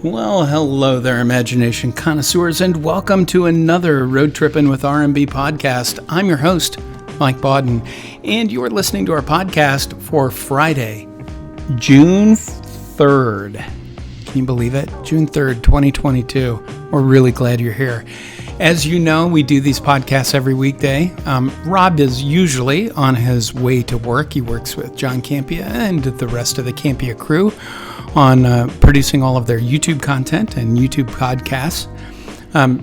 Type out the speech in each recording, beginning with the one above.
Well, hello there, imagination connoisseurs, and welcome to another Road Trippin' with RMB podcast. I'm your host, Mike Bodden, and you're listening to our podcast for Friday, June 3rd. Can you believe it? June 3rd, 2022. We're really glad you're here. As you know, we do these podcasts every weekday. Rob is usually on his way to work. He works with John Campia and the rest of the Campia crew on producing all of their YouTube content and YouTube podcasts.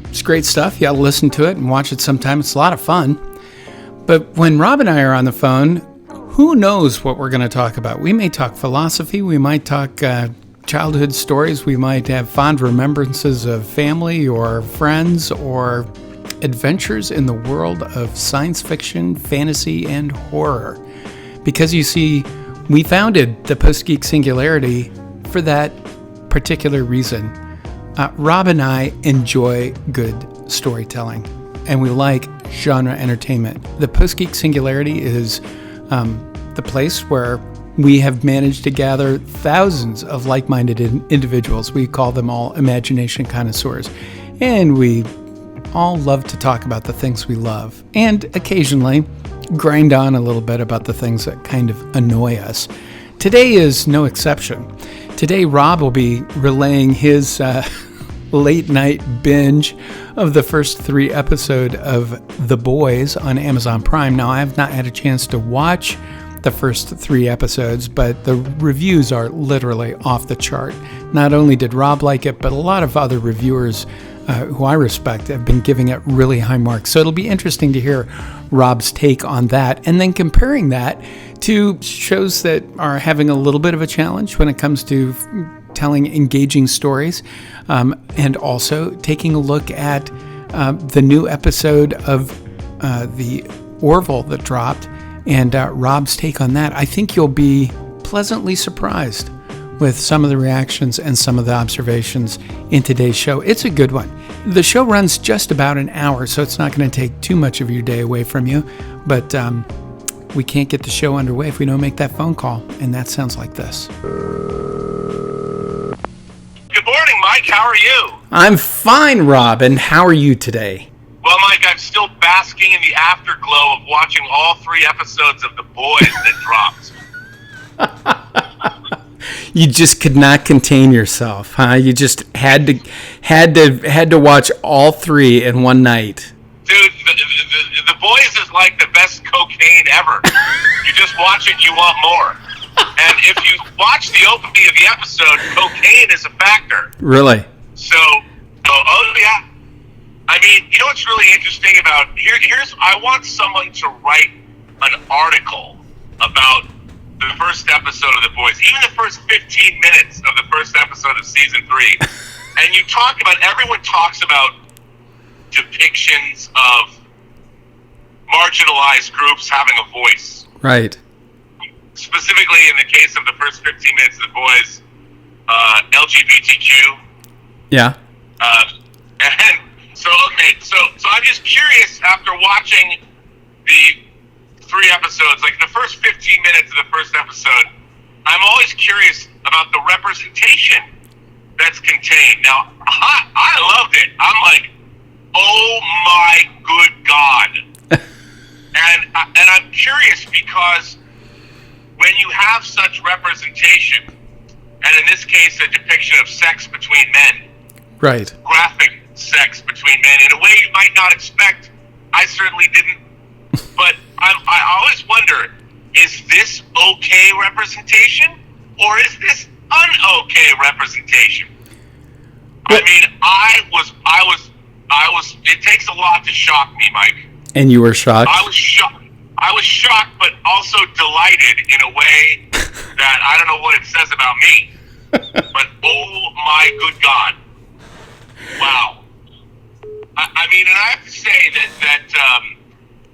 It's great stuff. You ought to listen to it and watch it sometime. It's a lot of fun. But when Rob and I are on the phone, who knows what we're going to talk about? We may talk philosophy. We might talk childhood stories. We might have fond remembrances of family or friends or adventures in the world of science fiction, fantasy, and horror. Because you see, we founded the Post-Geek Singularity for that particular reason. Rob and I enjoy good storytelling, and we like genre entertainment. The Post-Geek Singularity is the place where we have managed to gather thousands of like-minded individuals. We call them all imagination connoisseurs, and we all love to talk about the things we love, and occasionally grind on a little bit about the things that kind of annoy us. Today is no exception. Today, Rob will be relaying his late night binge of the first 3 episodes of The Boys on Amazon Prime. Now, I have not had a chance to watch the first 3 episodes, but the reviews are literally off the chart. Not only did Rob like it, but a lot of other reviewers who I respect have been giving it really high marks. So it'll be interesting to hear Rob's take on that, and then comparing that to shows that are having a little bit of a challenge when it comes to telling engaging stories, and also taking a look at the new episode of the Orville that dropped, and Rob's take on that. I think you'll be pleasantly surprised with some of the reactions and some of the observations in today's show. It's a good one. The show runs just about an hour, so it's not going to take too much of your day away from you, but we can't get the show underway if we don't make that phone call, and that sounds like this. Good morning, Mike. How are you? I'm fine, Rob, and how are you today? Well, Mike, I'm still basking in the afterglow of watching all 3 episodes of The Boys that dropped. You just could not contain yourself, huh? You just had to watch all 3 in one night. Dude, the Boys is like the best cocaine ever. You just watch it, you want more. And if you watch the opening of the episode, cocaine is a factor. Really? So, oh yeah. I mean, you know what's really interesting about here's I want someone to write an article about the first episode of The Boys, even the first 15 minutes of the first episode of season 3. And you talk about, everyone talks about depictions of marginalized groups having a voice. Right. Specifically in the case of the first 15 minutes of The Boys, LGBTQ. Yeah. And so I'm just curious, after watching the 3 episodes, like the first 15 minutes of the first episode, I'm always curious about the representation that's contained. Now, I loved it. I'm like, oh my good God. and I'm curious because when you have such representation, and in this case, a depiction of sex between men, right, graphic sex between men in a way you might not expect. I certainly didn't, but I always wonder, is this okay representation or is this un-okay reprezitation? I mean, I was, it takes a lot to shock me, Mike. And you were shocked? I was shocked, but also delighted in a way that I don't know what it says about me. But oh my good God. Wow. I mean, and I have to say that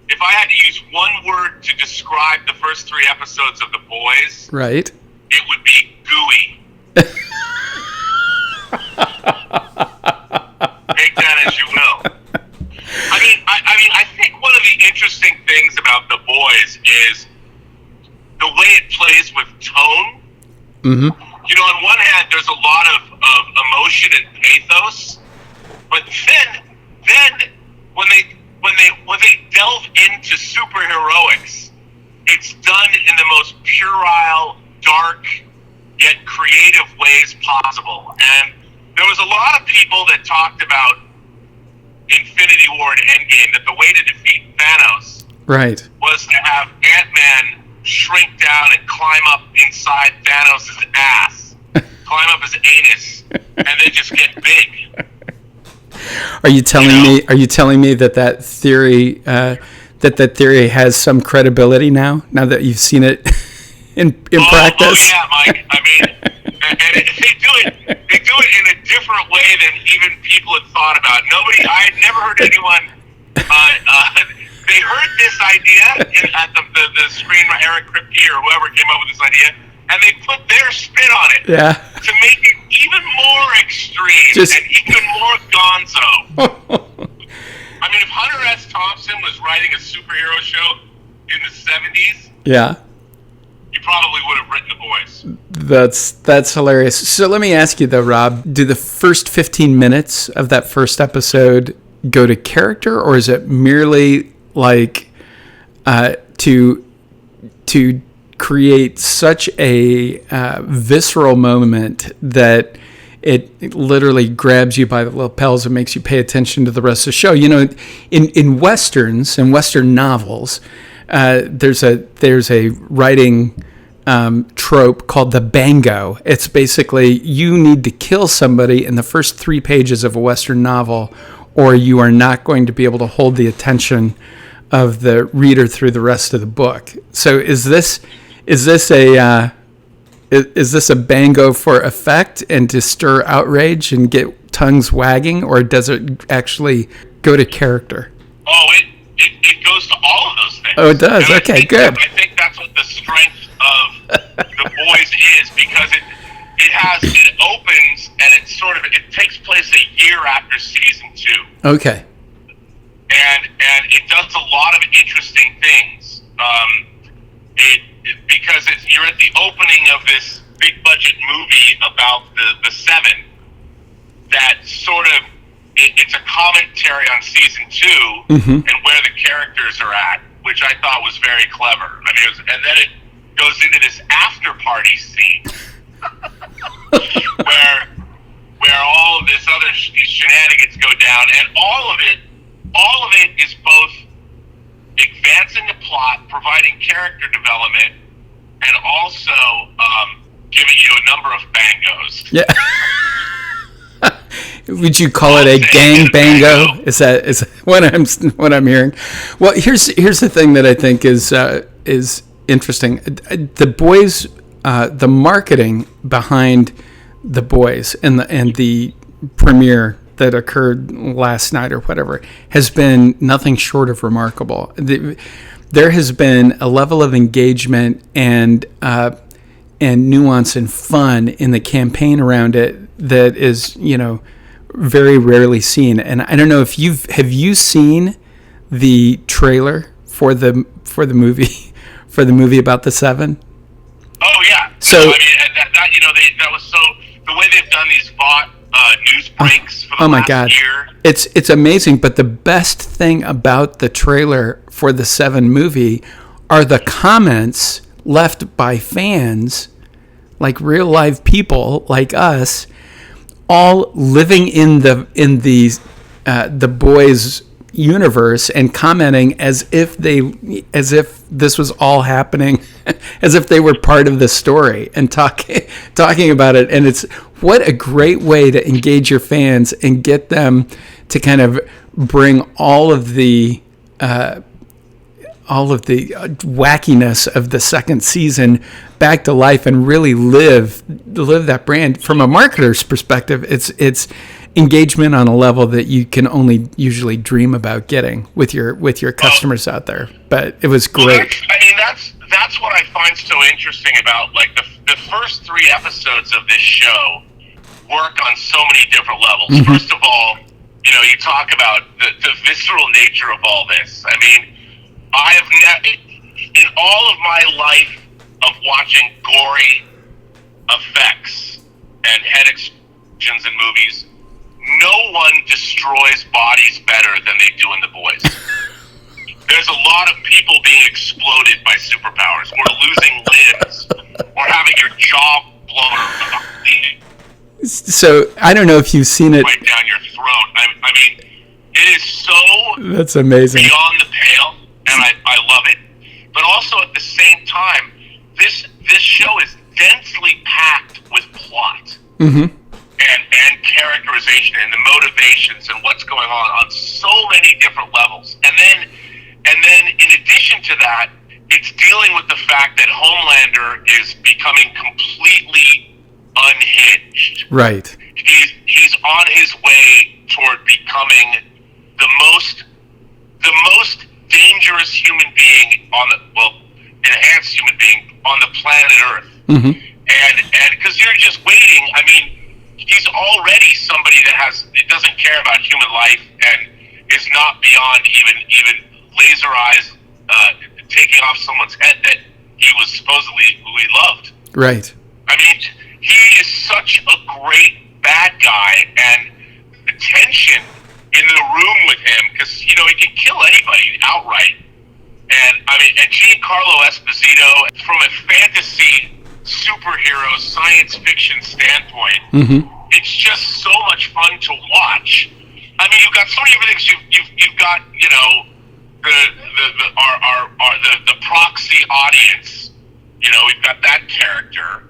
if I had to use one word to describe the first 3 episodes of The Boys, right, it would be gooey. Take that as you will. I think one of the interesting things about The Boys is the way it plays with tone. Mm-hmm. You know, on one hand, there's a lot of of emotion and pathos. But then when they delve into superheroics, it's done in the most puerile, dark, yet creative ways possible. And there was a lot of people that talked about Infinity War and Endgame, that the way to defeat Thanos was to have Ant-Man shrink down and climb up inside Thanos' ass, climb up his anus, and then just get big. Are you telling me? Are you telling me that theory that theory has some credibility now? Now that you've seen it in practice? Oh yeah, Mike. I mean, and they do it in a different way than even people had thought about. I had never heard anyone. They heard this idea at the screenwriter Eric Kripke or whoever came up with this idea, and they put their spin on it to make it even more extreme and even more gonzo. I mean, if Hunter S. Thompson was writing a superhero show in the 70s, he probably would have written The Boys. That's hilarious. So let me ask you though, Rob, do the first 15 minutes of that first episode go to character, or is it merely like to create such a visceral moment that it literally grabs you by the lapels and makes you pay attention to the rest of the show? You know, in westerns and western novels, there's a writing trope called the bango. It's basically you need to kill somebody in the first 3 pages of a western novel, or you are not going to be able to hold the attention of the reader through the rest of the book. So is this a bango for effect and to stir outrage and get tongues wagging, or does it actually go to character? Oh, it goes to all of those things. Oh, it does. And okay, good. I think that's what the strength of The Boys is, because it opens and it takes place a year after season 2. Okay. And it does a lot of interesting things. Because you're at the opening of this big budget movie about the Seven, that sort of it's a commentary on season 2 and where the characters are at, which I thought was very clever. I mean, and then it goes into this after party scene where all of this other these shenanigans go down, and all of it is both advancing the plot, providing character development, and also giving you a number of bangos. Yeah. Would you call it a gang bango? Is what I'm hearing? Well, here's the thing that I think is interesting. The Boys, the marketing behind The Boys and the premiere that occurred last night or whatever has been nothing short of remarkable. There has been a level of engagement and nuance and fun in the campaign around it that is, very rarely seen. And I don't know if have you seen the trailer for the movie about the Seven? Oh yeah. So I mean, that was so the way they've done these news breaks for the last year. It's amazing. But the best thing about the trailer for the Seven movie are the comments left by fans, like real live people like us, all living in the Boys universe and commenting as if this was all happening, as if they were part of the story, and talking about it. And it's what a great way to engage your fans and get them to kind of bring all of the wackiness of the second season back to life and really live that brand. From a marketer's perspective, it's engagement on a level that you can only usually dream about getting with your customers out there. But it was great. Well, that's what I find so interesting about like the first 3 episodes of this show work on so many different levels. Mm-hmm. First of all, you talk about the visceral nature of all this. I mean, I have never, in all of my life of watching gory effects and head and movies, no one destroys bodies better than they do in The Boys. There's a lot of people being exploded by superpowers, or losing limbs, or having your jaw blown up. So I don't know if you've seen it right down your throat. I mean, it is so that's amazing, beyond the pale, and I love it. But also at the same time, this show is densely packed with plot and characterization and the motivations and what's going on so many different levels. And then in addition to that, it's dealing with the fact that Homelander is becoming completely unhinged. right? He's on his way toward becoming the most dangerous human being enhanced human being on the planet Earth. And because you're just waiting, I mean, he's already somebody that doesn't care about human life and is not beyond even laser eyes taking off someone's head that he was supposedly who he loved. Right. I mean, he is such a great bad guy, and the tension in the room with him, because, he can kill anybody outright. And, I mean, and Giancarlo Esposito, from a fantasy superhero science fiction standpoint, it's just so much fun to watch. I mean, you've got so many different things. You've got, the proxy audience. We've got that character.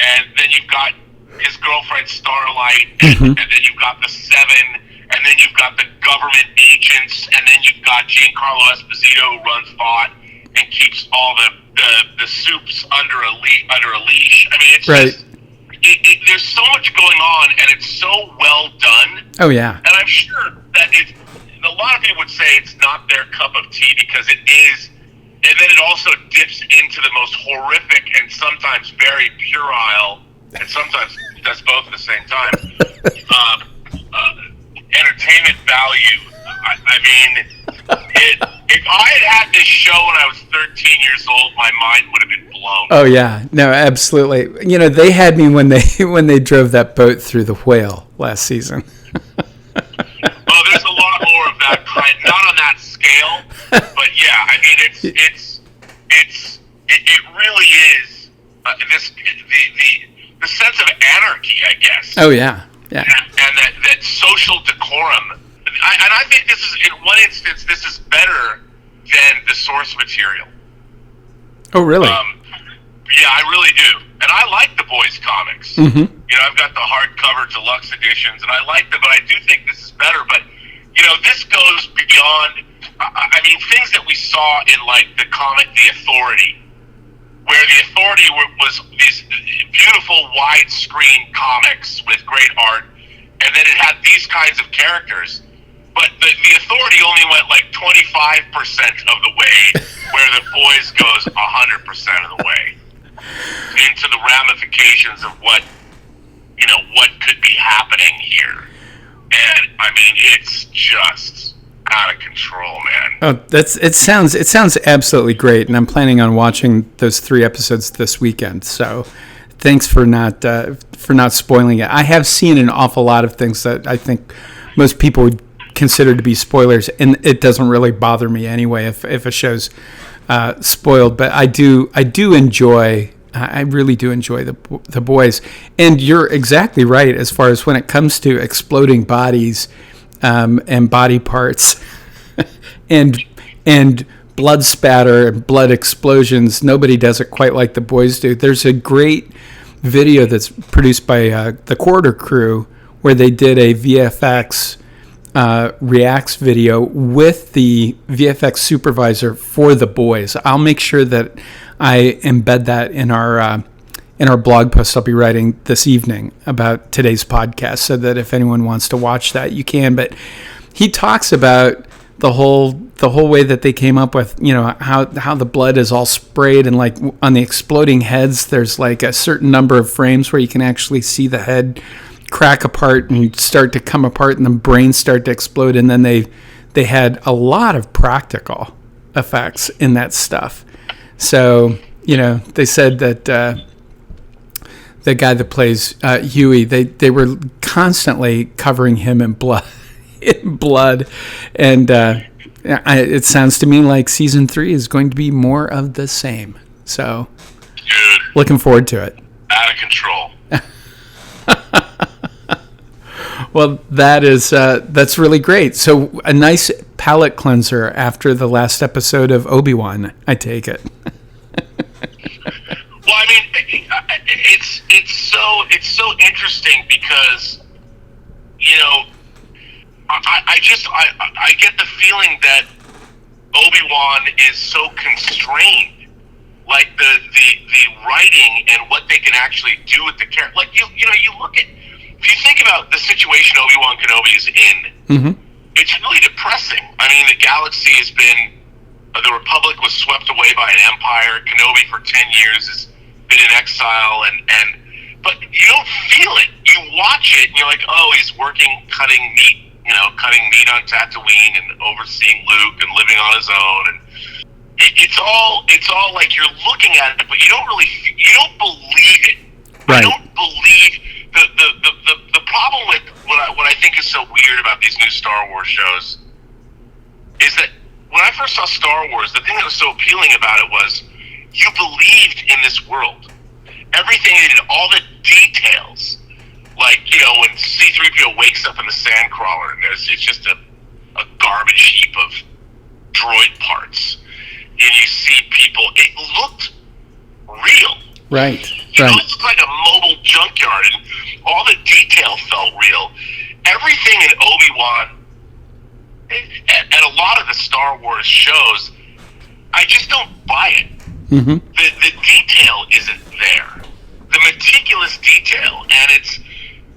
And then you've got his girlfriend Starlight, and then you've got the Seven, and then you've got the government agents, and then you've got Giancarlo Esposito, who runs Vought and keeps all the soups under a leash. I mean, it's just there's so much going on, and it's so well done. Oh yeah. And I'm sure that a lot of people would say it's not their cup of tea because it is. And then it also dips into the most horrific and sometimes very puerile, and sometimes does both at the same time, entertainment value. I mean, if I had this show when I was 13 years old, my mind would have been blown. Oh yeah, no, absolutely. They had me when they drove that boat through the whale last season. Oh, there's a lot more of that kind, not on that scale, but yeah, I mean, it really is the sense of anarchy, I guess. Oh yeah, yeah. And that social decorum. And I think this is, in one instance, this is better than the source material. Oh really? Yeah, I really do. And I like the Boys comics. I've got the hardcover deluxe editions, and I like them, but I do think this is better. But, this goes beyond, I mean, things that we saw in, the comic The Authority, where The Authority was these beautiful widescreen comics with great art, and then it had these kinds of characters. But the Authority only went 25% of the way, where The Boys goes 100% of the way into the ramifications of what could be happening here. And I mean, it's just out of control, man. Oh, it sounds absolutely great, and I'm planning on watching those 3 episodes this weekend. So, thanks for not spoiling it. I have seen an awful lot of things that I think most people would consider to be spoilers, and it doesn't really bother me anyway if a show's spoiled. But I really do enjoy the Boys, and you're exactly right as far as when it comes to exploding bodies and body parts and blood spatter and blood explosions. Nobody does it quite like the Boys do. There's a great video that's produced by the Quarter Crew where they did a VFX reacts video with the VFX supervisor for the Boys. I'll make sure that I embed that in our blog post I'll be writing this evening about today's podcast, so that if anyone wants to watch that, you can. But he talks about the whole way that they came up with, how the blood is all sprayed, and on the exploding heads, there's a certain number of frames where you can actually see the head crack apart and start to come apart, and the brains start to explode. And then they had a lot of practical effects in that stuff. So, they said that the guy that plays Huey, they were constantly covering him in blood, and it sounds to me like season 3 is going to be more of the same. So, dude, looking forward to it. Out of control. Well, that's really great. So, a nice palate cleanser after the last episode of Obi-Wan, I take it. Well, I mean, it's so interesting because, you know, I get the feeling that Obi-Wan is so constrained, like the writing and what they can actually do with the character. Like you look at, if you think about the situation Obi-Wan Kenobi is in, it's really depressing. I mean, the galaxy has been, the Republic was swept away by an empire. Kenobi for 10 years has been in exile, but you don't feel it. You watch it and you're like, oh, he's working, cutting meat on Tatooine and overseeing Luke and living on his own, and it's all like you're looking at it, but you don't believe it. Right. I don't believe the problem with what I think is so weird about these new Star Wars shows is that when I first saw Star Wars, the thing that was so appealing about it was you believed in this world. Everything they did, all the details, like, you know, when C-3PO wakes up in the sandcrawler and it's just a garbage heap of droid parts, and you see people, it looked real. Right. It looked like a mobile junkyard, and all the detail felt real. Everything in Obi-Wan and a lot of the Star Wars shows, I just don't buy it. The detail isn't there. The meticulous detail, and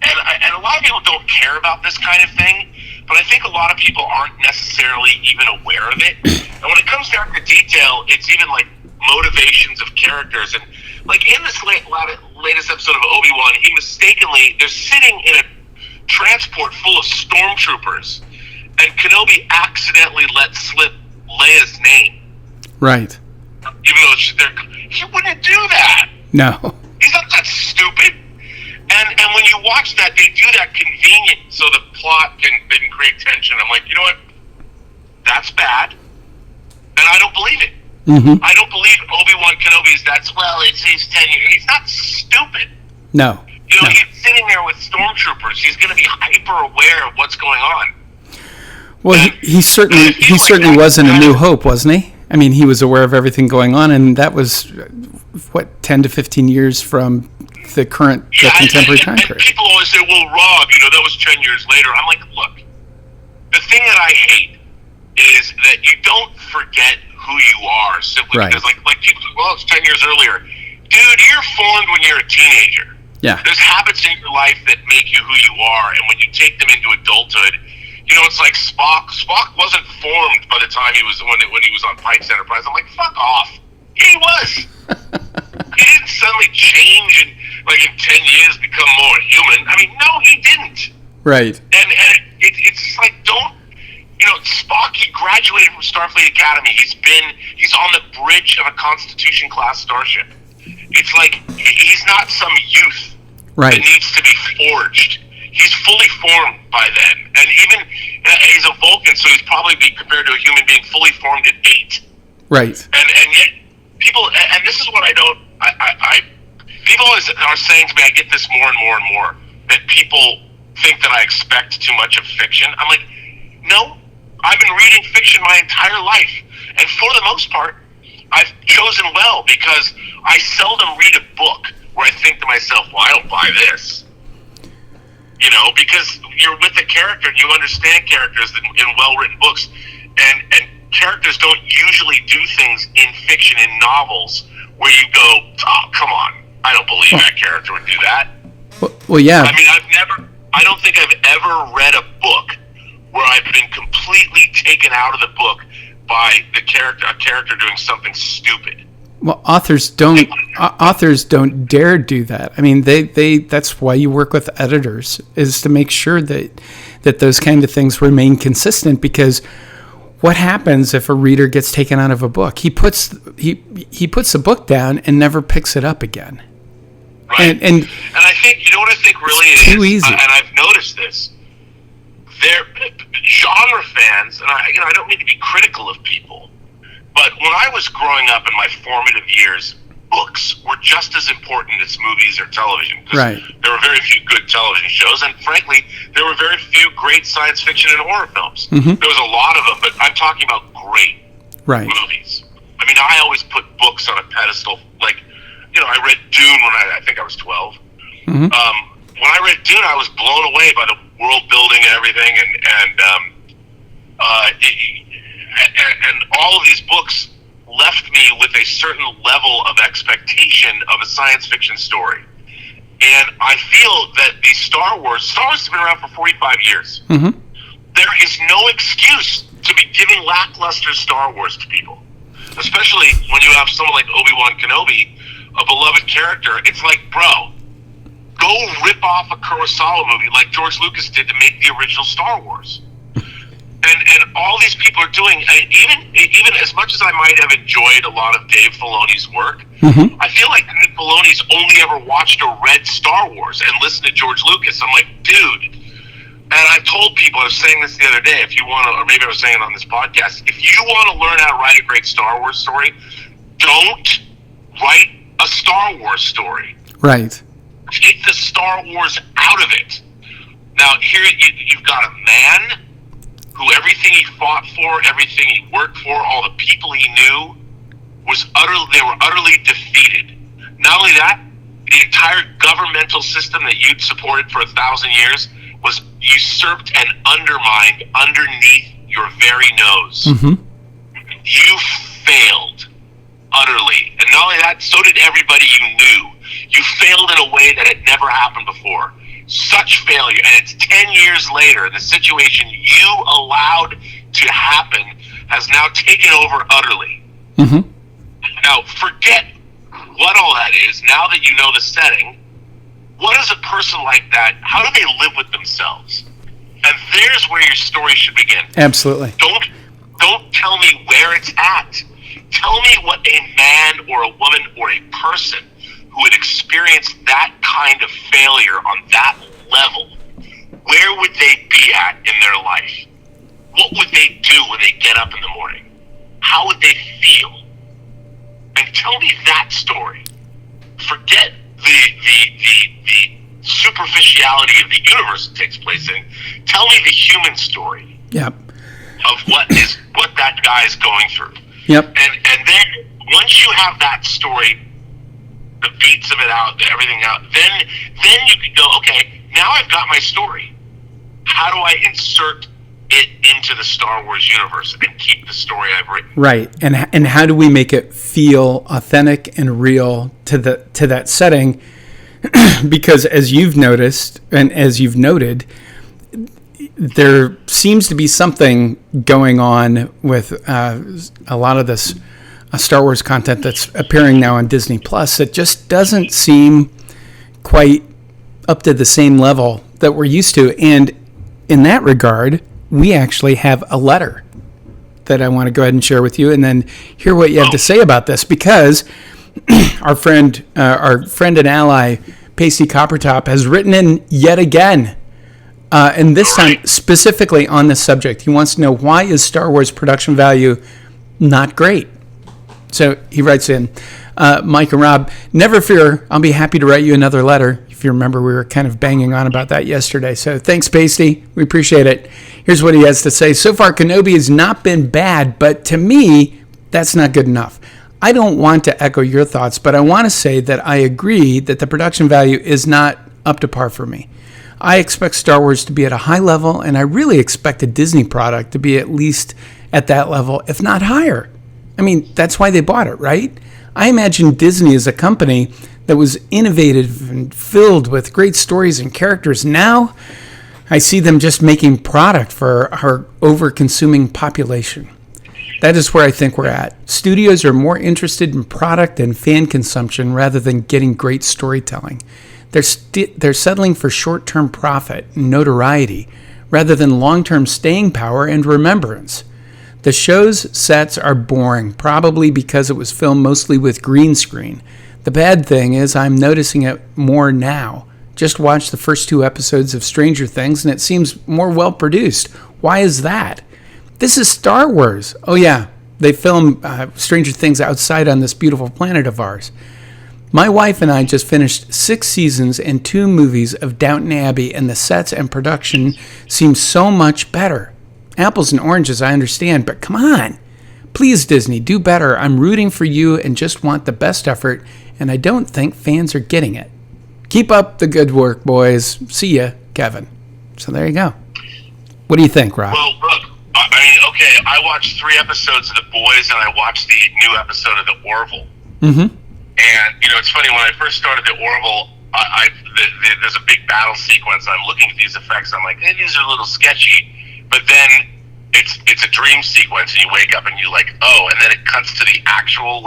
a lot of people don't care about this kind of thing, but I think a lot of people aren't necessarily even aware of it. And when it comes down to detail, it's even like motivations of characters. And like in this latest episode of Obi-Wan, they're sitting in a transport full of stormtroopers, and Kenobi accidentally let slip Leia's name. Right. Even though he wouldn't do that. No. He's not that stupid. And when you watch that, they do that convenient so the plot can create tension. I'm like, you know what? That's bad. And I don't believe it. I don't believe Obi-Wan Kenobi is he's 10 years. He's not stupid. No. You know, he's sitting there with stormtroopers. He's going to be hyper aware of what's going on. Well, he certainly was in A New Hope, wasn't he? I mean, he was aware of everything going on, and that was, 10 to 15 years from the contemporary time period. People always say, well, Rob, that was 10 years later. I'm like, look, the thing that I hate is that you don't forget who you are simply because, like people say, well, it's 10 years earlier. Dude, you're formed when you're a teenager. Yeah. There's habits in your life that make you who you are, and when you take them into adulthood, it's like Spock. Spock wasn't formed by the time he was when he was on Pike's Enterprise. I'm like, fuck off. Yeah, he was. He didn't suddenly change and, in 10 years become more human. I mean, no, he didn't. Right. And it's just like, don't, Spock, he graduated from Starfleet Academy. He's on the bridge of a Constitution class starship. It's like, he's not some youth that needs to be forged. He's fully formed by then. And even, he's a Vulcan, so he's probably be compared to a human being fully formed at 8. Right. And yet, people, and this is what I don't, people always are saying to me, I get this more and more and more, that people think that I expect too much of fiction. I'm like, no, I've been reading fiction my entire life. And for the most part, I've chosen well, because I seldom read a book where I think to myself, well, I don't buy this. Because you're with a character and you understand characters in well-written books, and characters don't usually do things in fiction, in novels, where you go, oh, come on, I don't believe that character would do that. Well, yeah. I mean, I don't think I've ever read a book where I've been completely taken out of the book by a character doing something stupid. Well, authors don't dare do that. I mean, they that's why you work with editors, is to make sure that those kind of things remain consistent, because what happens if a reader gets taken out of a book? He puts the book down and never picks it up again. Right. And I think, you know what I think really is? Too easy. And I've noticed this. They're genre fans, and I don't mean to be critical of people, but when I was growing up in my formative years, books were just as important as movies or television. Right. There were very few good television shows, and frankly, there were very few great science fiction and horror films. Mm-hmm. There was a lot of them, but I'm talking about great movies. I mean, I always put books on a pedestal. Like, I read Dune when I think I was 12. Mm-hmm. When I read Dune, I was blown away by the world building and everything, and all of these books left me with a certain level of expectation of a science fiction story. And I feel that the Star Wars has been around for 45 years. Mm-hmm. There is no excuse to be giving lackluster Star Wars to people, especially when you have someone like Obi-Wan Kenobi, a beloved character. It's like, bro, go rip off a Kurosawa movie like George Lucas did to make the original Star Wars. And all these people are doing, even as much as I might have enjoyed a lot of Dave Filoni's work, mm-hmm. I feel like Dave Filoni's only ever watched or read Star Wars and listened to George Lucas. I'm like, dude. And I told people, I was saying this the other day, if you want to, or maybe I was saying it on this podcast, if you want to learn how to write a great Star Wars story, don't write a Star Wars story. Right. Take the Star Wars out of it. Now, here you've got a man who everything he fought for, everything he worked for, all the people he knew, they were utterly defeated. Not only that, the entire governmental system that you'd supported for 1,000 years was usurped and undermined underneath your very nose. Mm-hmm. You failed utterly. And not only that, so did everybody you knew. You failed in a way that had never happened before. Such failure. And it's 10 years later, the situation you allowed to happen has now taken over utterly. Mm-hmm. Now, forget what all that is. Now that you know the setting, what is a person like that, how do they live with themselves? And there's where your story should begin. Absolutely. Don't tell me where it's at. Tell me what a man or a woman or a person who had experienced that kind of failure on that level, where would they be at in their life? What would they do when they get up in the morning? How would they feel? And tell me that story. Forget the superficiality of the universe it takes place in. Tell me the human story. Yep. Of what that guy is going through. Yep. And then once you have that story, the beats of it out, everything out, then you can go, okay, now I've got my story. How do I insert it into the Star Wars universe and keep the story I've written? Right. And how do we make it feel authentic and real to that setting? Because as you've noticed and as you've noted, there seems to be something going on with a lot of this Star Wars content that's appearing now on Disney Plus. It just doesn't seem quite up to the same level that we're used to. And in that regard, we actually have a letter that I want to go ahead and share with you, and then hear what you have to say about this. Because our friend and ally Pacey Coppertop has written in yet again. And this time, specifically on this subject, he wants to know, why is Star Wars production value not great? So he writes in, Mike and Rob, never fear, I'll be happy to write you another letter. If you remember, we were kind of banging on about that yesterday. So thanks, Pacey. We appreciate it. Here's what he has to say. So far, Kenobi has not been bad, but to me, that's not good enough. I don't want to echo your thoughts, but I want to say that I agree that the production value is not up to par for me. I expect Star Wars to be at a high level, and I really expect a Disney product to be at least at that level, if not higher. I mean, that's why they bought it, right? I imagine Disney as a company that was innovative and filled with great stories and characters. Now, I see them just making product for our over-consuming population. That is where I think we're at. Studios are more interested in product and fan consumption rather than getting great storytelling. They're settling for short-term profit and notoriety rather than long-term staying power and remembrance. The show's sets are boring, probably because it was filmed mostly with green screen. The bad thing is I'm noticing it more now. Just watched the first 2 episodes of Stranger Things, and it seems more well-produced. Why is that? This is Star Wars. Oh, yeah, they film Stranger Things outside on this beautiful planet of ours. My wife and I just finished 6 seasons and 2 movies of Downton Abbey, and the sets and production seem so much better. Apples and oranges, I understand, but come on. Please, Disney, do better. I'm rooting for you and just want the best effort, and I don't think fans are getting it. Keep up the good work, boys. See ya, Kevin. So there you go. What do you think, Rob? Well, look, okay, I watched 3 episodes of The Boys, and I watched the new episode of The Orville. Mm-hmm. And, it's funny, when I first started The Orville, there's a big battle sequence, and I'm looking at these effects, I'm like, hey, these are a little sketchy. But then it's a dream sequence, and you wake up and you're like, oh, and then it cuts to the actual,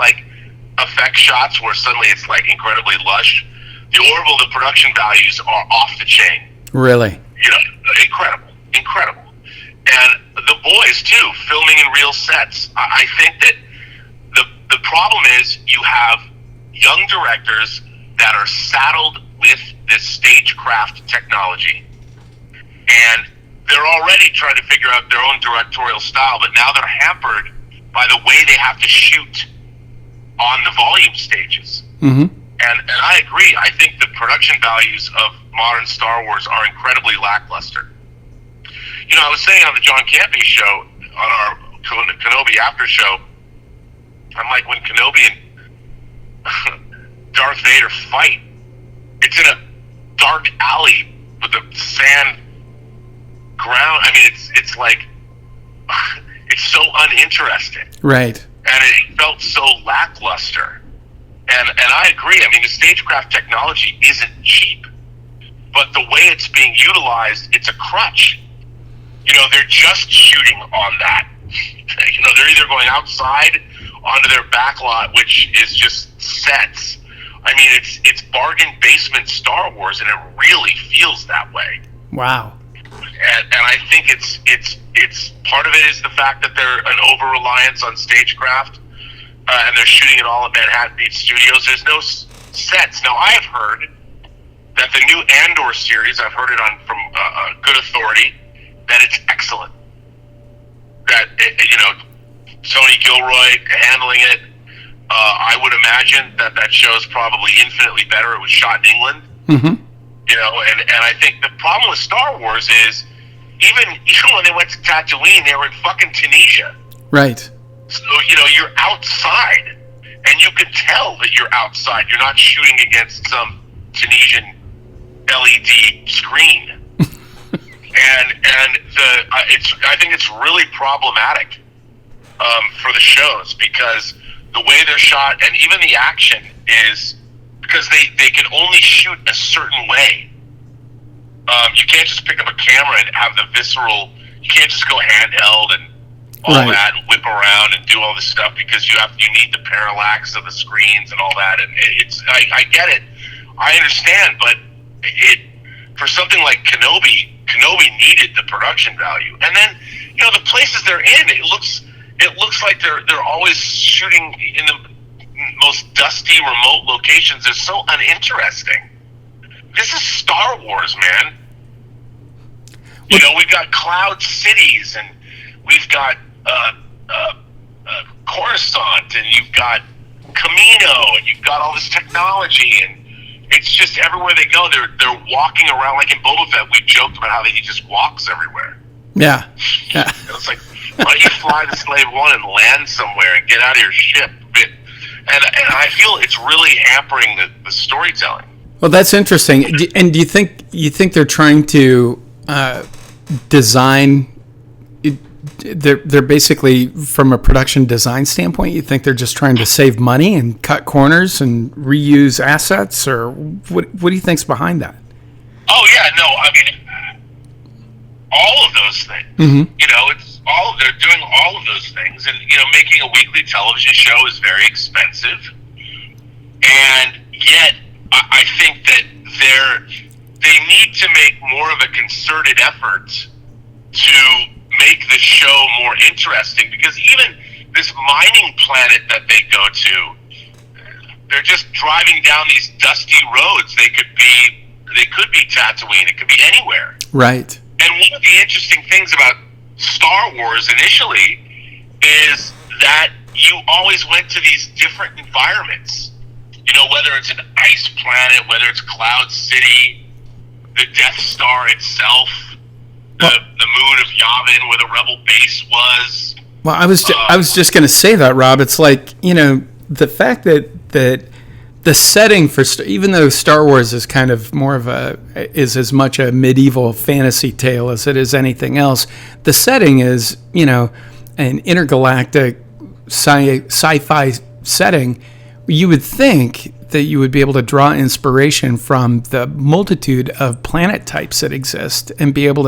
effect shots where suddenly it's, incredibly lush. The Orville, the production values are off the chain. Really? Incredible. And The Boys, too, filming in real sets. I think that the problem is you have young directors that are saddled with this stagecraft technology, and they're already trying to figure out their own directorial style, but now they're hampered by the way they have to shoot on the volume stages. Mm-hmm. And I agree. I think the production values of modern Star Wars are incredibly lackluster. I was saying on the John Campea show, on our Kenobi after show, I'm like, when Kenobi and Darth Vader fight, it's in a dark alley with a sand ground. I mean, it's like, it's so uninteresting. Right. And it felt so lackluster. And I agree. I mean, the stagecraft technology isn't cheap, but the way it's being utilized, it's a crutch. They're just shooting on that. They're either going outside onto their back lot, which is just sets. I mean, it's bargain basement Star Wars, and it really feels that way. Wow. And I think it's part of it is the fact that they're an over-reliance on stagecraft, and they're shooting it all at Manhattan Beach Studios. There's no sets. Now, I have heard that the new Andor series, I've heard it from good authority, that it's excellent. That, Tony Gilroy handling it, I would imagine that show is probably infinitely better. It was shot in England. Mm-hmm. And I think the problem with Star Wars is even when they went to Tatooine, they were in fucking Tunisia. Right. So, you're outside, and you can tell that you're outside. You're not shooting against some Tunisian LED screen. I think it's really problematic for the shows, because the way they're shot and even the action is because they can only shoot a certain way. You can't just pick up a camera and have the visceral. You can't just go handheld and all right. that and whip around and do all this stuff, because you need the parallax of the screens and all that. And I get it, I understand, but for something like Kenobi needed the production value. And then the places they're in, it looks like they're always shooting in the most dusty, remote locations. They're so uninteresting. This is Star Wars, man. We've got cloud cities, and we've got Coruscant, and you've got Camino, and you've got all this technology, and it's just everywhere they go, they're walking around. Like in Boba Fett, we joked about how he just walks everywhere. Yeah. It's like, why don't you fly the Slave One and land somewhere and get out of your ship? And I feel it's really hampering the storytelling. Well, that's interesting. And do you think they're trying to design? They're basically, from a production design standpoint, you think they're just trying to save money and cut corners and reuse assets, or what do you think's behind that? Oh yeah, no, I mean, all of those things. Mm-hmm. They're doing all of those things, and making a weekly television show is very expensive, and yet I think that they need to make more of a concerted effort to make the show more interesting, because even this mining planet that they go to, they're just driving down these dusty roads. They could be Tatooine. It could be anywhere. Right. And one of the interesting things about Star Wars initially is that you always went to these different environments. You know, whether it's an ice planet, whether it's Cloud City, the Death Star itself, the moon of Yavin, where the Rebel base was. Well, I was just going to say that, Rob. It's like, you know, the fact that the setting for, even though Star Wars is kind of more of is as much a medieval fantasy tale as it is anything else, the setting is, you know, an intergalactic sci-fi setting. You would think that you would be able to draw inspiration from the multitude of planet types that exist and be able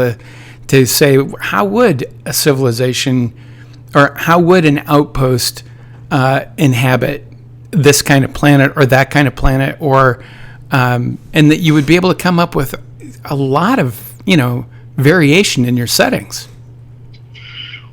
to say, how would a civilization or how would an outpost inhabit this kind of planet or that kind of planet, or and that you would be able to come up with a lot of, you know, variation in your settings.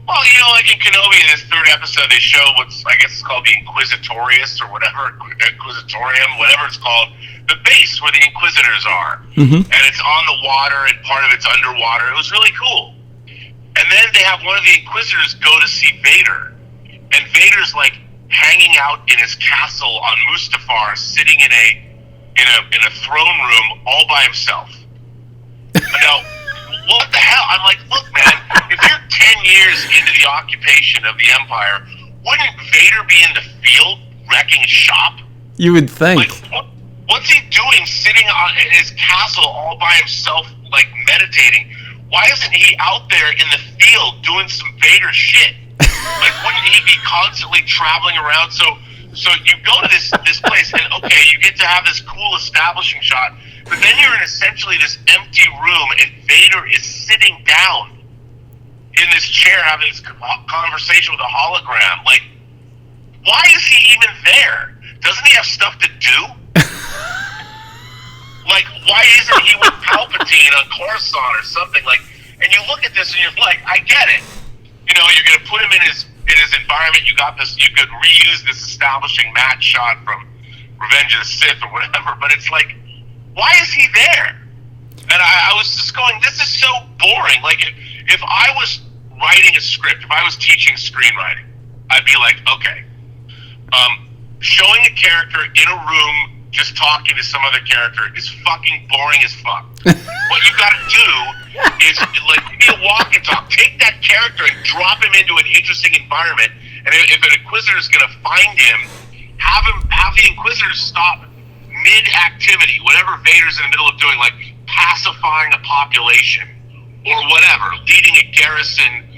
Well, you know, like in Kenobi in this third episode, they show what's, I guess it's called the Inquisitorius or whatever, Inquisitorium, whatever it's called, the base where the Inquisitors are. Mm-hmm. And it's on the water and part of it's underwater. It was really cool. And then they have one of the Inquisitors go to see Vader. And Vader's like hanging out in his castle on Mustafar, sitting in a throne room all by himself. Now, what the hell? I'm like, look, man, if you're 10 years into the occupation of the Empire, wouldn't Vader be in the field wrecking shop? You would think. Like, what's he doing sitting in his castle all by himself, like meditating? Why isn't he out there in the field doing some Vader shit? Like, wouldn't he be constantly traveling around? So you go to this place, and okay, you get to have this cool establishing shot, but then you're in essentially this empty room, and Vader is sitting down in this chair having this conversation with a hologram. Like, why is he even there? Doesn't he have stuff to do? Like, why isn't he with Palpatine on Coruscant or something? Like, and you look at this and you're like, I get it. You know, you're gonna put him in his environment. You got this. You could reuse this establishing match shot from Revenge of the Sith or whatever. But it's like, why is he there? And I was just going, this is so boring. Like, if I was writing a script, if I was teaching screenwriting, I'd be like, okay, showing a character in a room just talking to some other character is fucking boring as fuck. What you gotta do is, like, you need to walk and talk. Take that character and drop him into an interesting environment. And if an Inquisitor is gonna find him, have the Inquisitor stop mid-activity, whatever Vader's in the middle of doing, like pacifying a population or whatever, leading a garrison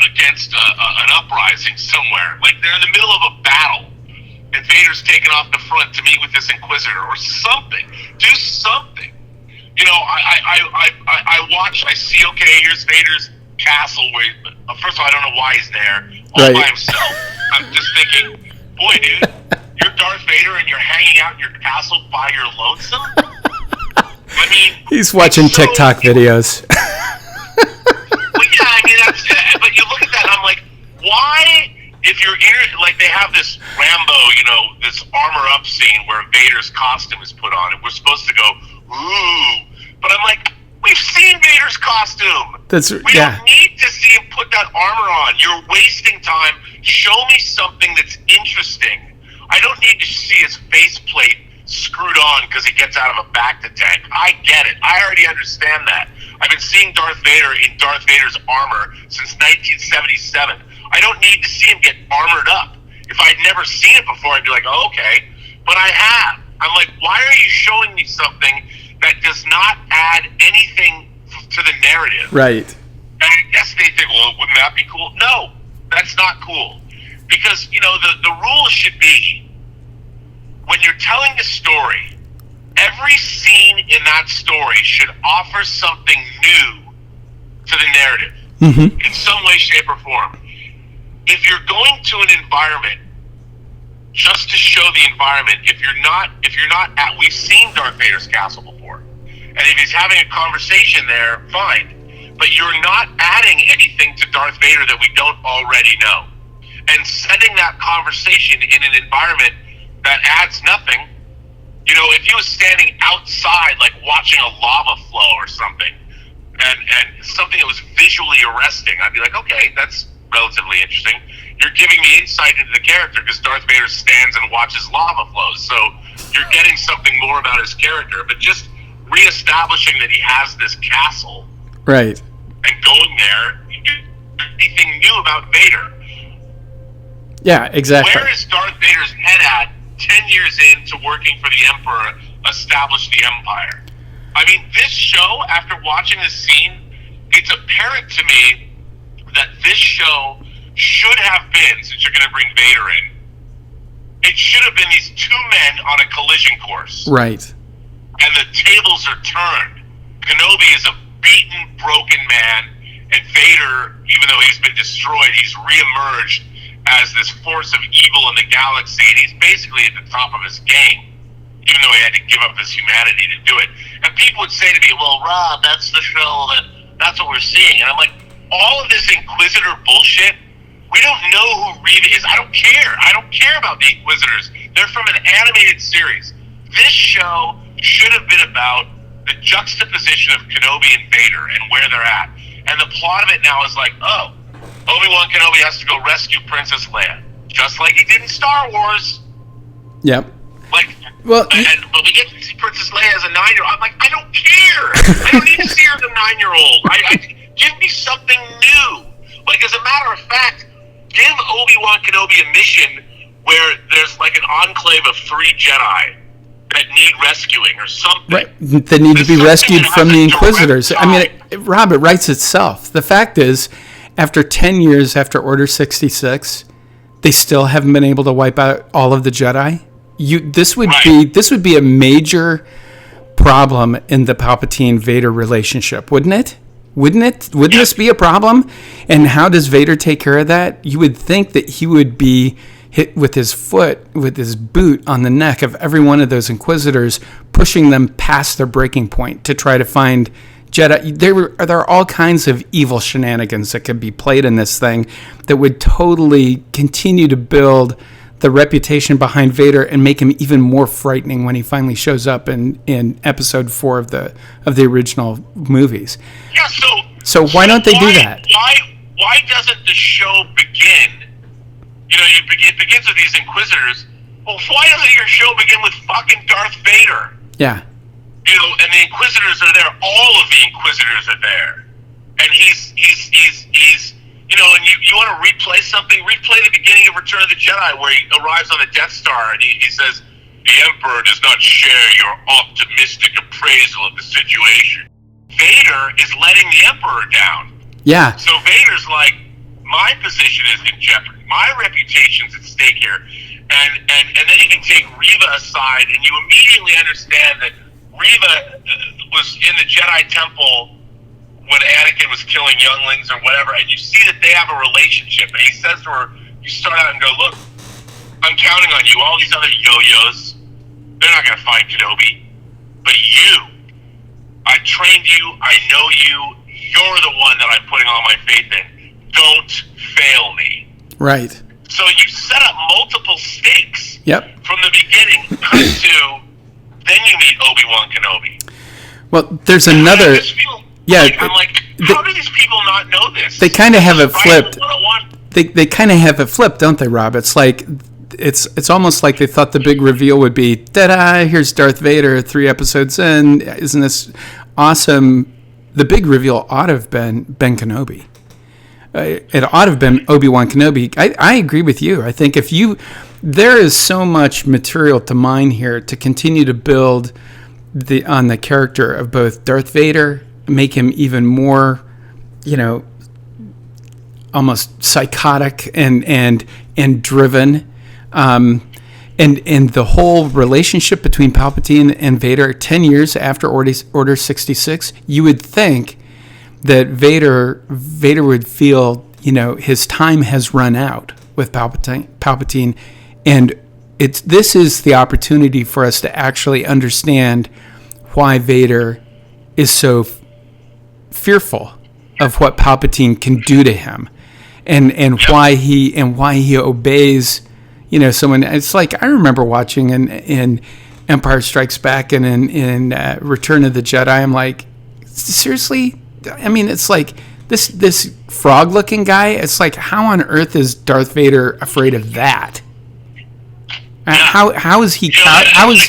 against an uprising somewhere. Like, they're in the middle of a battle, and Vader's taken off the front to meet with this Inquisitor or something. Do something. You know, I watch, I see, okay, here's Vader's castle where, first of all, I don't know why he's there all by himself. I'm just thinking, boy, dude, you're Darth Vader and you're hanging out in your castle by your lonesome? I mean, he's watching TikTok videos. Well, yeah, I mean, that's, but you look at that and I'm like, why, if you're like, they have this Rambo, you know, this armor up scene where Vader's costume is put on, and we're supposed to go, ooh, but I'm like, we've seen Vader's costume. We don't need to see him put that armor on. You're wasting time. Show me something that's interesting. I don't need to see his faceplate screwed on because he gets out of a Bacta tank. I get it. I already understand that. I've been seeing Darth Vader in Darth Vader's armor since 1977. I don't need to see him get armored up. If I'd never seen it before, I'd be like, oh, okay. But I have. I'm like, why are you showing me something that does not add anything to the narrative? Right. And I guess they think, well, wouldn't that be cool? No, that's not cool. Because, you know, the rule should be, when you're telling a story, every scene in that story should offer something new to the narrative, in some way, shape, or form. If you're going to an environment just to show the environment, if you're not at, we've seen Darth Vader's castle before, and if he's having a conversation there, fine, but you're not adding anything to Darth Vader that we don't already know, and setting that conversation in an environment that adds nothing. You know, if he was standing outside, like watching a lava flow or something, and something that was visually arresting, I'd be like, okay, that's relatively interesting. You're giving me insight into the character because Darth Vader stands and watches lava flows. So you're getting something more about his character. But just reestablishing that he has this castle, right, and going there, anything new about Vader? Yeah, exactly. Where is Darth Vader's head at 10 years into working for the Emperor, establish the Empire? I mean, this show, after watching this scene, it's apparent to me that this show should have been, since you're going to bring Vader in, it should have been these two men on a collision course. Right. And the tables are turned. Kenobi is a beaten, broken man, and Vader, even though he's been destroyed, he's reemerged as this force of evil in the galaxy, and he's basically at the top of his game, even though he had to give up his humanity to do it. And people would say to me, well, Rob, that's the show, that's what we're seeing. And I'm like, all of this Inquisitor bullshit, we don't know who Reva is. I don't care. I don't care about the Inquisitors. They're from an animated series. This show should have been about the juxtaposition of Kenobi and Vader and where they're at. And the plot of it now is like, oh, Obi-Wan Kenobi has to go rescue Princess Leia, just like he did in Star Wars. Yep. Like, well, but we get to see Princess Leia as a 9-year-old. I'm like, I don't care. I don't need to see her as a 9-year-old. Give me something new. Like, as a matter of fact, give Obi-Wan Kenobi a mission where there's like an enclave of 3 Jedi that need rescuing or something. Right, that need to be rescued from the Inquisitors. I mean, Rob, it writes itself. The fact is, after 10 years after Order 66, they still haven't been able to wipe out all of the Jedi. This would be a major problem in the Palpatine-Vader relationship, wouldn't it? Wouldn't this be a problem? And how does Vader take care of that? You would think that he would be hit with his boot on the neck of every one of those Inquisitors, pushing them past their breaking point to try to find Jedi. There are all kinds of evil shenanigans that could be played in this thing that would totally continue to build the reputation behind Vader and make him even more frightening when he finally shows up in Episode 4 of the original movies. Yeah. So why don't they do that? Why doesn't the show begin? You know, it begins with these Inquisitors. Well, why doesn't your show begin with fucking Darth Vader? Yeah. You know, and the Inquisitors are there. All of the Inquisitors are there, and he's you know, and you want to replay something? Replay the beginning of Return of the Jedi, where he arrives on the Death Star, and he says, "The Emperor does not share your optimistic appraisal of the situation." Vader is letting the Emperor down. Yeah. So Vader's like, my position is in jeopardy. My reputation's at stake here. And then he can take Reva aside, and you immediately understand that Reva was in the Jedi Temple when Anakin was killing younglings or whatever, and you see that they have a relationship. And he says to her, you start out and go, look, I'm counting on you. All these other yo-yos, they're not going to find Kenobi. But you, I trained you, I know you, you're the one that I'm putting all my faith in. Don't fail me. Right. So you set up multiple stakes. Yep. From the beginning to then you meet Obi-Wan Kenobi. Well, there's another. I'm like, how do these people not know this? They kind of have it flipped. They kind of have it flipped, don't they, Rob? It's like it's almost like they thought the big reveal would be, ta-da, here's Darth Vader 3 episodes in. Isn't this awesome? The big reveal ought to have been Kenobi. It ought to have been Obi-Wan Kenobi. I agree with you. I think there is so much material to mine here to continue to build on the character of both Darth Vader, make him even more, almost psychotic and driven, and the whole relationship between Palpatine and Vader 10 years after Order 66. You would think that Vader would feel, his time has run out with Palpatine, and this is the opportunity for us to actually understand why Vader is so fearful of what Palpatine can do to him, and why he obeys, someone. It's like I remember watching in Empire Strikes Back and in Return of the Jedi. I'm like, seriously? I mean, it's like this frog-looking guy. It's like, how on earth is Darth Vader afraid of that? How is he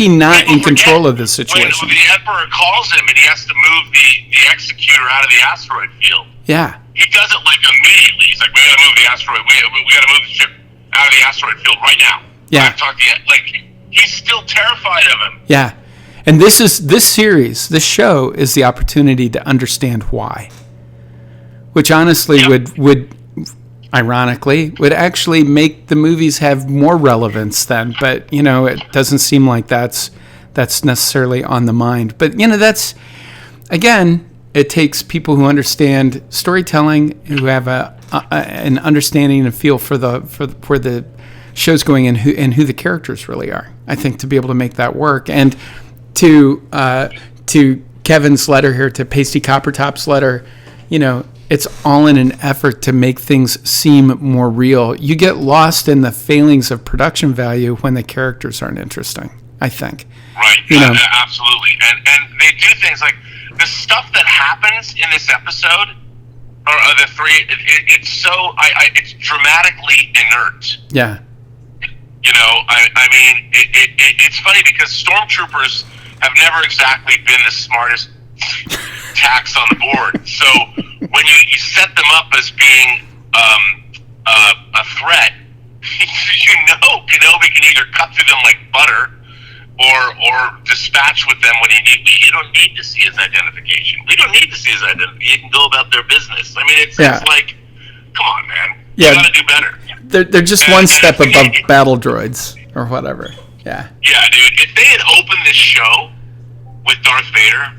not in control of this situation? When the Emperor calls him and he has to move the executor out of the asteroid field. Yeah. He does it like immediately. He's like, we gotta move the asteroid. We gotta move the ship out of the asteroid field right now. Yeah. He's still terrified of him. Yeah. And this show is the opportunity to understand why. Which honestly would ironically would actually make the movies have more relevance then, but it doesn't seem like that's necessarily on the mind. But that's, again, it takes people who understand storytelling, who have an understanding and feel for where the show's going and who the characters really are, I think, to be able to make that work. And to Kevin's letter here, to Pasty Coppertop's letter, it's all in an effort to make things seem more real. You get lost in the failings of production value when the characters aren't interesting, I think. Right, absolutely. And they do things like the stuff that happens in this episode, or the three, it's dramatically inert. Yeah. It's funny because stormtroopers have never exactly been the smartest tax on the board. So when you set them up as being a threat, Kenobi can either cut through them like butter or dispatch with them when you need. You don't need to see his identification. We don't need to see his identification. He can go about their business. I mean, it's like, come on, man. You gotta do better. They're just one step above battle droids or whatever. Yeah. Yeah, dude. If they had opened this show with Darth Vader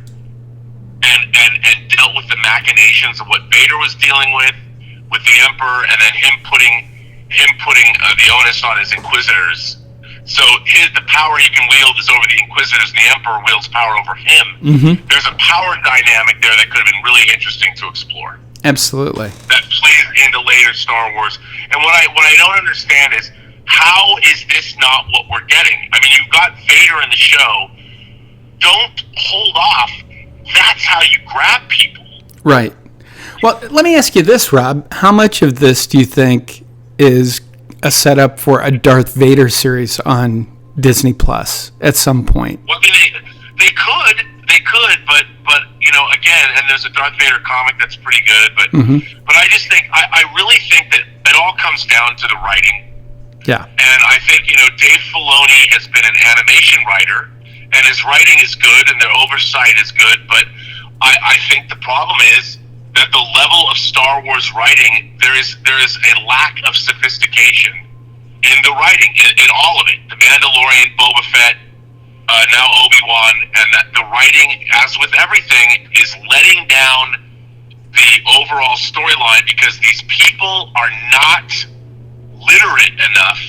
and dealt with the machinations of what Vader was dealing with the Emperor, and then him putting the onus on his Inquisitors. So the power he can wield is over the Inquisitors, and the Emperor wields power over him. Mm-hmm. There's a power dynamic there that could have been really interesting to explore. Absolutely. That plays into later Star Wars. And what I don't understand is, how is this not what we're getting? I mean, you've got Vader in the show. Don't hold off. That's how you grab people. Right. Well, let me ask you this, Rob. How much of this do you think is a setup for a Darth Vader series on Disney Plus at some point? Well, they could, but again, and there's a Darth Vader comic that's pretty good, but I just think I really think that it all comes down to the writing. Yeah. And I think Dave Filoni has been an animation writer, and his writing is good, and their oversight is good, but I think the problem is that the level of Star Wars writing, there is a lack of sophistication in the writing, in all of it. The Mandalorian, Boba Fett, now Obi-Wan, and that the writing, as with everything, is letting down the overall storyline because these people are not literate enough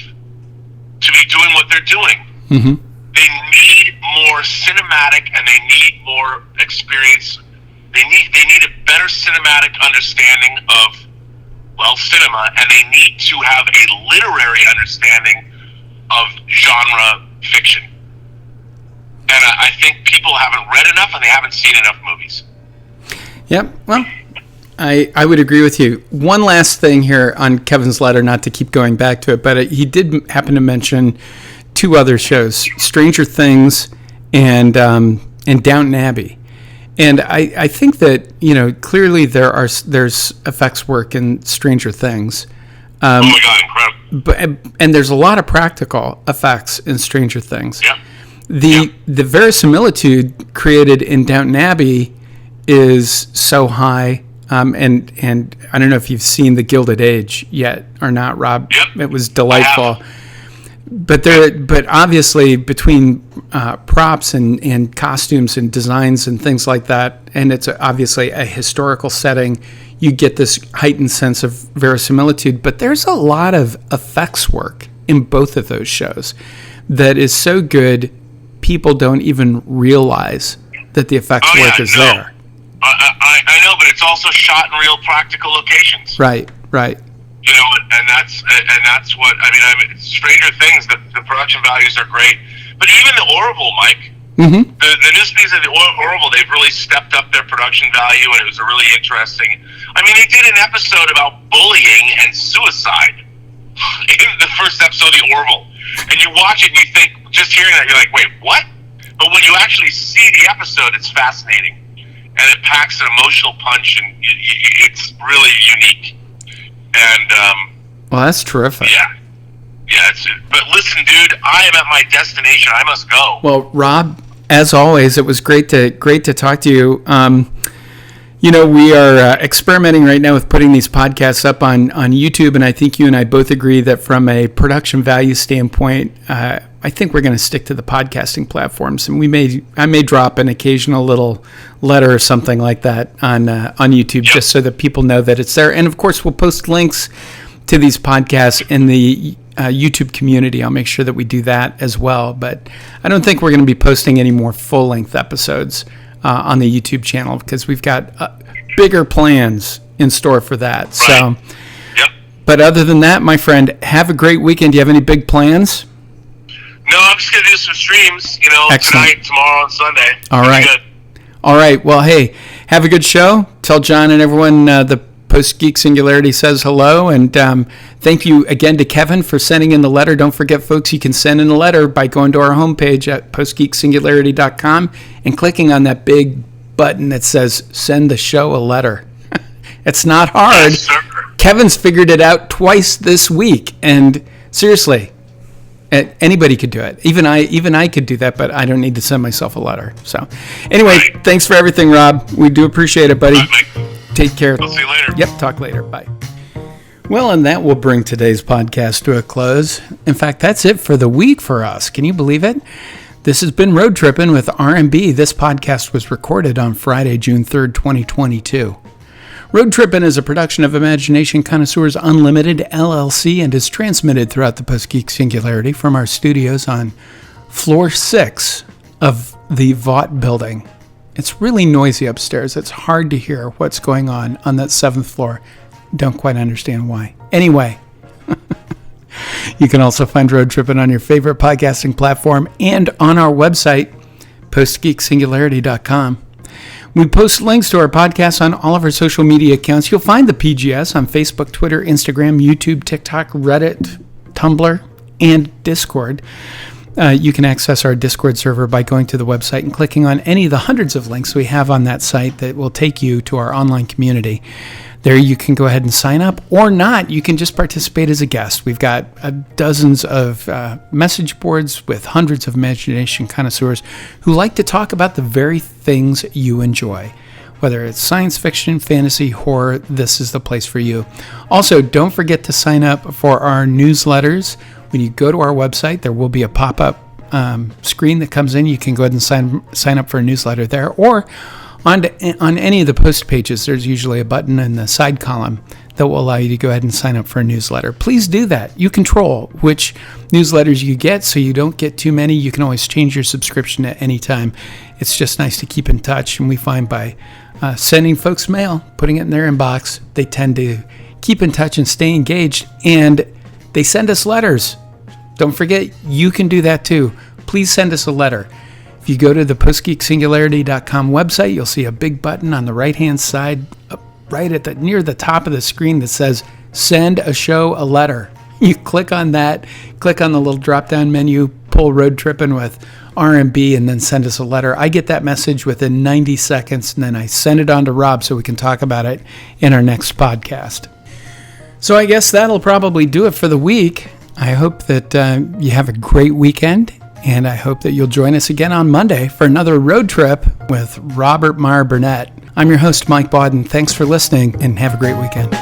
to be doing what they're doing. Mm-hmm. They need more cinematic, and they need more experience. They need a better cinematic understanding of cinema, and they need to have a literary understanding of genre fiction. And I think people haven't read enough, and they haven't seen enough movies. Yep. Well, I would agree with you. One last thing here on Kevin's letter, not to keep going back to it, but he did happen to mention two other shows, Stranger Things and Downton Abbey. And I think that, clearly there's effects work in Stranger Things. Oh my God, incredible. And there's a lot of practical effects in Stranger Things. Yeah. The verisimilitude created in Downton Abbey is so high. And I don't know if you've seen The Gilded Age yet or not, Rob. Yep. It was delightful. But obviously between props and costumes and designs and things like that, and it's obviously a historical setting, you get this heightened sense of verisimilitude. But there's a lot of effects work in both of those shows that is so good, people don't even realize that the effects work is there. I know, but it's also shot in real practical locations. Right. You know, and that's what I mean. Stranger Things. The production values are great, but even the Orville, Mike. Mm-hmm. The new season of the Orville, they've really stepped up their production value, and it was a really interesting. I mean, they did an episode about bullying and suicide in the first episode of the Orville, and you watch it and you think, just hearing that, you're like, wait, what? But when you actually see the episode, it's fascinating, and it packs an emotional punch, and it's really unique. And well, that's terrific. Yeah. But listen, dude, I am at my destination. I must go. Well, Rob, as always, it was great to talk to you. You know, we are experimenting right now with putting these podcasts up on YouTube, and I think you and I both agree that from a production value standpoint, I think we're going to stick to the podcasting platforms, and I may drop an occasional little letter or something like that on YouTube, just so that people know that it's there. And of course, we'll post links to these podcasts in the YouTube community. I'll make sure that we do that as well. But I don't think we're going to be posting any more full-length episodes on the YouTube channel, because we've got bigger plans in store for that. Right. So, But other than that, my friend, have a great weekend. Do you have any big plans? No, I'm just going to do some streams, Excellent. Tonight, tomorrow, and Sunday. All right. Good. All right. Well, hey, have a good show. Tell John and everyone the Post-Geek Singularity says hello. And thank you again to Kevin for sending in the letter. Don't forget, folks, you can send in a letter by going to our homepage at postgeeksingularity.com and clicking on that big button that says send the show a letter. It's not hard. Yes, sir. Kevin's figured it out twice this week. And seriously, anybody could do it. Even I could do that, but I don't need to send myself a letter. So anyway, Thanks for everything, Rob. We do appreciate it, buddy. Take care. I'll see you later. Yep, talk later. Bye. Well, and that will bring today's podcast to a close. In fact, that's it for the week for us. Can you believe it? This has been Road Trippin' with RMB. This podcast was recorded on Friday, June 3rd, 2022. Road Trippin' is a production of Imagination Connoisseurs Unlimited, LLC, and is transmitted throughout the Post-Geek Singularity from our studios on floor 6 of the Vought building. It's really noisy upstairs. It's hard to hear what's going on that 7th floor. Don't quite understand why. Anyway, you can also find Road Trippin' on your favorite podcasting platform and on our website, postgeeksingularity.com. We post links to our podcasts on all of our social media accounts. You'll find the PGS on Facebook, Twitter, Instagram, YouTube, TikTok, Reddit, Tumblr, and Discord. You can access our Discord server by going to the website and clicking on any of the hundreds of links we have on that site that will take you to our online community. There you can go ahead and sign up, or not. You can just participate as a guest. We've got dozens of message boards with hundreds of imagination connoisseurs who like to talk about the very things you enjoy. Whether it's science fiction, fantasy, horror, this is the place for you. Also, don't forget to sign up for our newsletters. When you go to our website, there will be a pop-up screen that comes in. You can go ahead and sign up for a newsletter there, or on any of the post pages, there's usually a button in the side column that will allow you to go ahead and sign up for a newsletter. Please do that. You control which newsletters you get, so you don't get too many. You can always change your subscription at any time. It's just nice to keep in touch, and we find by sending folks mail, putting it in their inbox, they tend to keep in touch and stay engaged, and they send us letters. Don't forget, you can do that too. Please send us a letter. If you go to the postgeeksingularity.com website, you'll see a big button on the right-hand side, right at near the top of the screen that says, Send a Show a Letter. You click on that, click on the little drop-down menu, pull Road Trippin' with RMB, and then send us a letter. I get that message within 90 seconds, and then I send it on to Rob so we can talk about it in our next podcast. So I guess that'll probably do it for the week. I hope that you have a great weekend, and I hope that you'll join us again on Monday for another road trip with Robert Meyer Burnett. I'm your host, Mike Bodden. Thanks for listening, and have a great weekend.